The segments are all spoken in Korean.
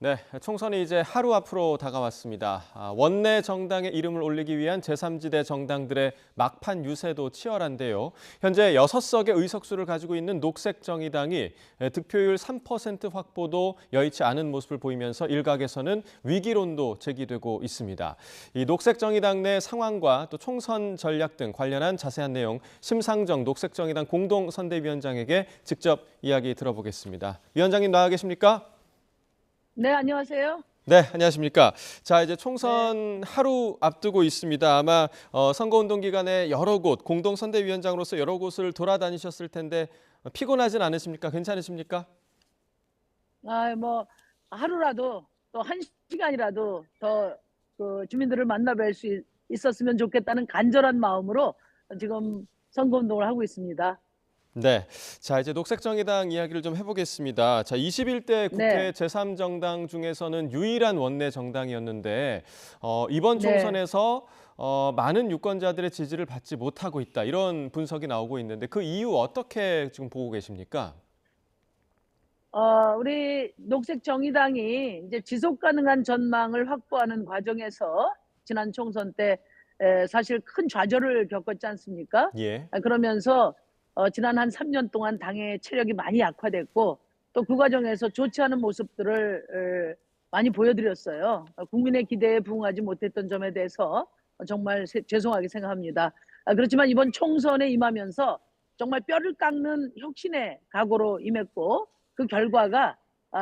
네, 총선이 이제 하루 앞으로 다가왔습니다. 원내 정당의 이름을 올리기 위한 제3지대 정당들의 막판 유세도 치열한데요. 현재 6석의 의석수를 가지고 있는 녹색정의당이 득표율 3% 확보도 여의치 않은 모습을 보이면서 일각에서는 위기론도 제기되고 있습니다. 이 녹색정의당 내 상황과 또 총선 전략 등 관련한 자세한 내용 심상정 녹색정의당 공동선대위원장에게 직접 이야기 들어보겠습니다. 위원장님 나와 계십니까? 네, 안녕하세요. 네, 안녕하십니까. 자, 이제 네. 총선 하루 앞두고 있습니다. 아마 선거운동 기간에 여러 곳, 공동선대위원장으로서 여러 곳을 돌아다니셨을 텐데 피곤하진 않으십니까? 괜찮으십니까? 뭐 하루라도 또 1시간이라도 더 그 주민들을 만나 뵐 수 있었으면 좋겠다는 간절한 마음으로 지금 선거운동을 하고 있습니다. 네. 자, 이제 녹색정의당 이야기를 좀 해보겠습니다. 자, 21대 국회 네, 제3정당 중에서는 유일한 원내 정당이었는데 이번 네. 총선에서 많은 유권자들의 지지를 받지 못하고 있다. 이런 분석이 나오고 있는데 그 이유 어떻게 지금 보고 계십니까? 우리 녹색정의당이 이제 지속 가능한 전망을 확보하는 과정에서 지난 총선 때 사실 큰 좌절을 겪었지 않습니까? 예. 그러면서 지난 한 3년 동안 당의 체력이 많이 약화됐고 또 그 과정에서 좋지 않은 모습들을 많이 보여드렸어요. 국민의 기대에 부응하지 못했던 점에 대해서 정말 죄송하게 생각합니다. 그렇지만 이번 총선에 임하면서 정말 뼈를 깎는 혁신의 각오로 임했고 그 결과가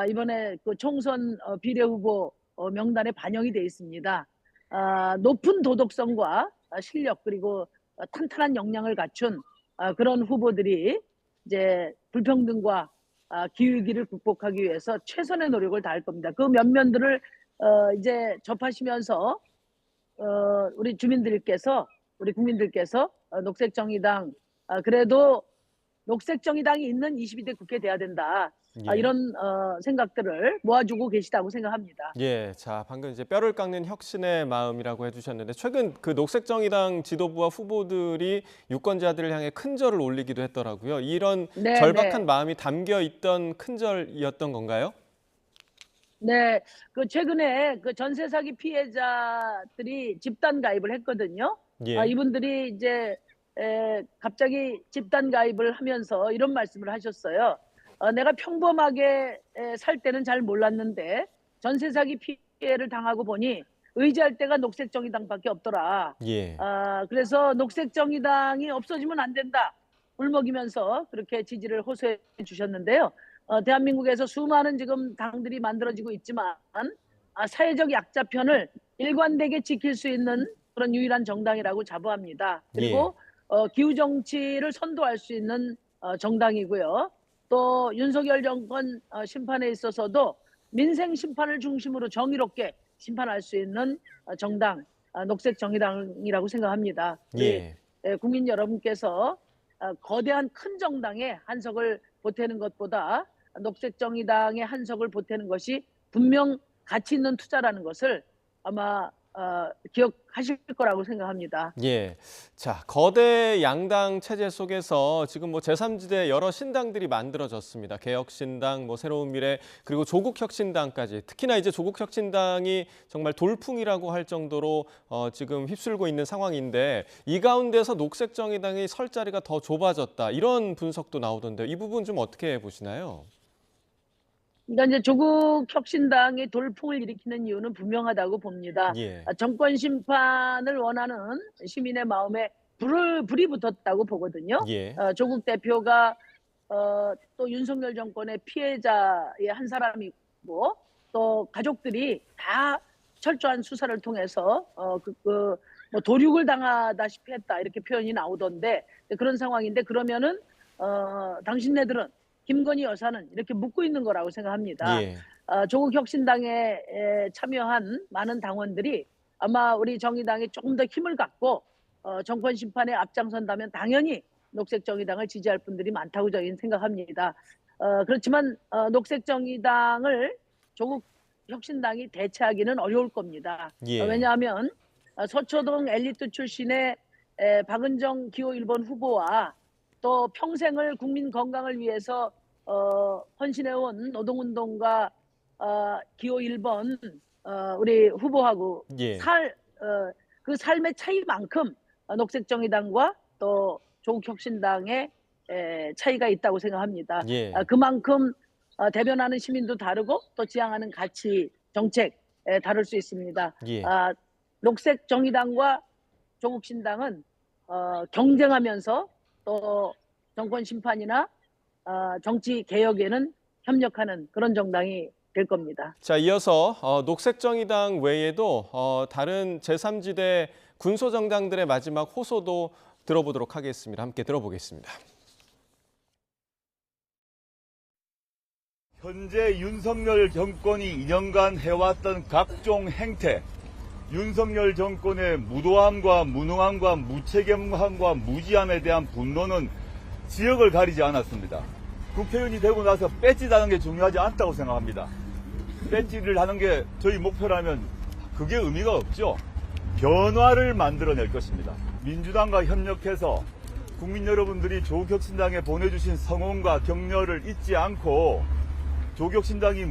이번에 그 총선 비례후보 명단에 반영이 돼 있습니다. 높은 도덕성과 실력 그리고 탄탄한 역량을 갖춘 그런 후보들이 이제 불평등과 기후위기를 극복하기 위해서 최선의 노력을 다할 겁니다. 그 면면들을 이제 접하시면서 우리 주민들께서 우리 국민들께서 녹색정의당 그래도 녹색정의당이 있는 22대 국회 돼야 된다. 예. 이런 생각들을 모아주고 계시다고 생각합니다. 예, 자, 방금 이제 뼈를 깎는 혁신의 마음이라고 해주셨는데 최근 그 녹색정의당 지도부와 후보들이 유권자들을 향해 큰절을 올리기도 했더라고요. 이런 네, 절박한 네. 마음이 담겨 있던 큰절이었던 건가요? 네, 그 최근에 그 전세 사기 피해자들이 집단 가입을 했거든요. 예. 이분들이 이제 갑자기 집단 가입을 하면서 이런 말씀을 하셨어요. 내가 평범하게 살 때는 잘 몰랐는데 전세 사기 피해를 당하고 보니 의지할 때가 녹색정의당밖에 없더라. 예. 그래서 녹색정의당이 없어지면 안 된다. 울먹이면서 그렇게 지지를 호소해 주셨는데요. 대한민국에서 수많은 지금 당들이 만들어지고 있지만 사회적 약자편을 일관되게 지킬 수 있는 그런 유일한 정당이라고 자부합니다. 예. 그리고 기후 정치를 선도할 수 있는 정당이고요. 또 윤석열 정권 심판에 있어서도 민생 심판을 중심으로 정의롭게 심판할 수 있는 정당, 녹색 정의당이라고 생각합니다. 우리 예. 국민 여러분께서 거대한 큰 정당에 한석을 보태는 것보다 녹색정의당의 한석을 보태는 것이 분명 가치 있는 투자라는 것을 아마 기억하실 거라고 생각합니다. 예. 자, 거대 양당 체제 속에서 지금 뭐 제3지대 여러 신당들이 만들어졌습니다. 개혁신당, 뭐 새로운 미래, 그리고 조국혁신당까지. 특히나 이제 조국혁신당이 정말 돌풍이라고 할 정도로 지금 휩쓸고 있는 상황인데 이 가운데서 녹색정의당이 설 자리가 더 좁아졌다. 이런 분석도 나오던데요. 이 부분 좀 어떻게 보시나요? 그러니까 이제 조국 혁신당이 돌풍을 일으키는 이유는 분명하다고 봅니다. 예. 정권 심판을 원하는 시민의 마음에 불이 붙었다고 보거든요. 예. 조국 대표가 또 윤석열 정권의 피해자의 한 사람이고 또 가족들이 다 철저한 수사를 통해서 뭐 도륙을 당하다시피 했다 이렇게 표현이 나오던데 그런 상황인데 그러면은 당신네들은 김건희 여사는 이렇게 묻고 있는 거라고 생각합니다. 예. 조국 혁신당에 참여한 많은 당원들이 아마 우리 정의당이 조금 더 힘을 갖고 정권 심판에 앞장선다면 당연히 녹색 정의당을 지지할 분들이 많다고 저희는 생각합니다. 그렇지만 녹색 정의당을 조국 혁신당이 대체하기는 어려울 겁니다. 예. 왜냐하면 서초동 엘리트 출신의 박은정 기호 1번 후보와 또 평생을 국민 건강을 위해서 헌신해온 노동운동가 기호 1번 우리 후보하고 예. 그 삶의 차이만큼 녹색정의당과 또 조국혁신당의 차이가 있다고 생각합니다. 예. 그만큼 대변하는 시민도 다르고 또 지향하는 가치, 정책 다를 수 있습니다. 예. 녹색정의당과 조국신당은 경쟁하면서 또 정권 심판이나 정치 개혁에는 협력하는 그런 정당이 될 겁니다. 자, 이어서 녹색정의당 외에도 다른 제3지대 군소정당들의 마지막 호소도 들어보도록 하겠습니다. 함께 들어보겠습니다. 현재 윤석열 정권이 2년간 해왔던 각종 행태, 윤석열 정권의 무도함과 무능함과 무책임함과 무지함에 대한 분노는 지역을 가리지 않았습니다. 국회의원이 되고 나서 배지다는 게 중요하지 않다고 생각합니다. 배지를 하는 게 저희 목표라면 그게 의미가 없죠. 변화를 만들어낼 것입니다. 민주당과 협력해서 국민 여러분들이 조국혁신당에 보내주신 성원과 격려를 잊지 않고 조국혁신당이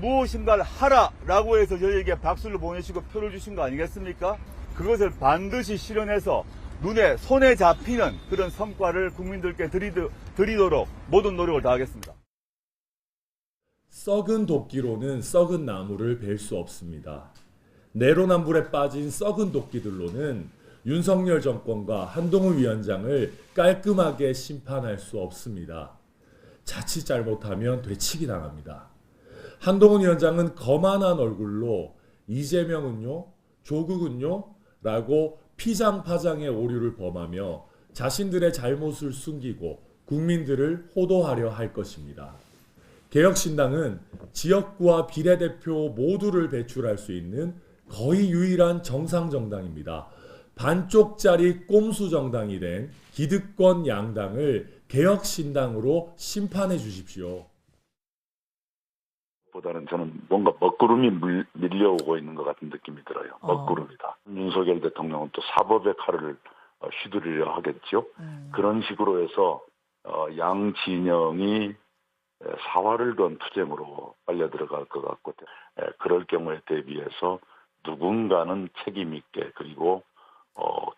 무엇인가를 하라라고 해서 저희에게 박수를 보내시고 표를 주신 거 아니겠습니까? 그것을 반드시 실현해서 손에 잡히는 그런 성과를 국민들께 드리도록 모든 노력을 다하겠습니다. 썩은 도끼로는 썩은 나무를 벨 수 없습니다. 내로남불에 빠진 썩은 도끼들로는 윤석열 정권과 한동훈 위원장을 깔끔하게 심판할 수 없습니다. 자칫 잘못하면 되치기 당합니다. 한동훈 위원장은 거만한 얼굴로 이재명은요, 조국은요 라고 피장파장의 오류를 범하며 자신들의 잘못을 숨기고 국민들을 호도하려 할 것입니다. 개혁신당은 지역구와 비례대표 모두를 배출할 수 있는 거의 유일한 정상정당입니다. 반쪽짜리 꼼수 정당이 된 기득권 양당을 개혁신당으로 심판해 주십시오. 보다는 저는 뭔가 먹구름이 밀려오고 있는 것 같은 느낌이 들어요. 먹구름이다. 윤석열 대통령은 또 사법의 칼을 휘두르려 하겠죠. 그런 식으로 해서 양 진영이 사활을 건 투쟁으로 빨려 들어갈 것 같고, 그럴 경우에 대비해서 누군가는 책임 있게 그리고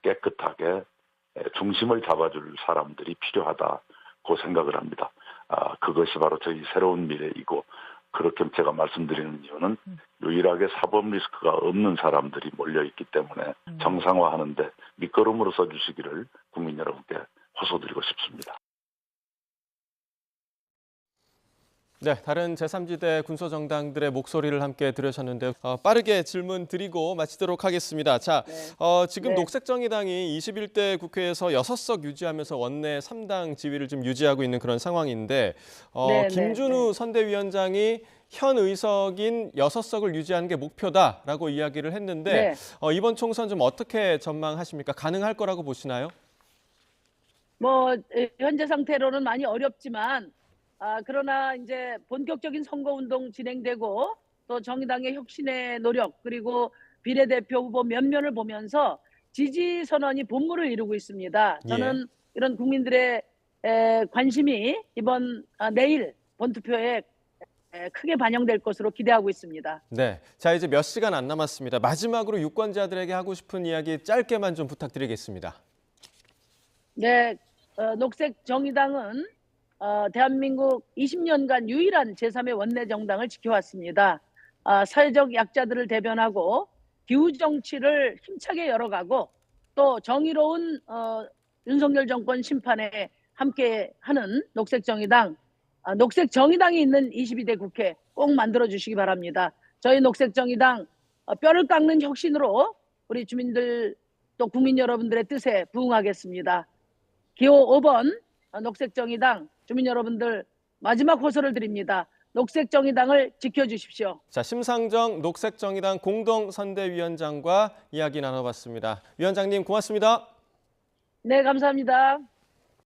깨끗하게 중심을 잡아줄 사람들이 필요하다고 생각을 합니다. 그것이 바로 저희 새로운 미래이고, 그렇게 제가 말씀드리는 이유는 유일하게 사법 리스크가 없는 사람들이 몰려있기 때문에 정상화하는데 밑거름으로 써주시기를 국민 여러분께 호소드리고 싶습니다. 네, 다른 제3지대 군소정당들의 목소리를 함께 들으셨는데 빠르게 질문 드리고 마치도록 하겠습니다. 자, 지금 네. 녹색정의당이 21대 국회에서 6석 유지하면서 원내 3당 지위를 좀 유지하고 있는 그런 상황인데 김준우 선대위원장이 현 의석인 6석을 유지하는 게 목표다라고 이야기를 했는데 이번 총선 좀 어떻게 전망하십니까? 가능할 거라고 보시나요? 현재 상태로는 많이 어렵지만 그러나 이제 본격적인 선거운동 진행되고 또 정의당의 혁신의 노력 그리고 비례대표 후보 면면을 보면서 지지 선언이 본물을 이루고 있습니다. 저는 이런 국민들의 관심이 이번 내일 본투표에 크게 반영될 것으로 기대하고 있습니다. 네, 자 이제 몇 시간 안 남았습니다. 마지막으로 유권자들에게 하고 싶은 이야기 짧게만 좀 부탁드리겠습니다. 네, 녹색정의당은 대한민국 20년간 유일한 제3의 원내 정당을 지켜왔습니다. 사회적 약자들을 대변하고 기후정치를 힘차게 열어가고 또 정의로운 윤석열 정권 심판에 함께하는 녹색정의당, 녹색정의당이 있는 22대 국회 꼭 만들어주시기 바랍니다. 저희 녹색정의당 뼈를 깎는 혁신으로 우리 주민들 또 국민 여러분들의 뜻에 부응하겠습니다. 기호 5번 녹색정의당 주민 여러분들 마지막 호소를 드립니다. 녹색정의당을 지켜주십시오. 자, 심상정 녹색정의당 공동선대위원장과 이야기 나눠봤습니다. 위원장님 고맙습니다. 네, 감사합니다.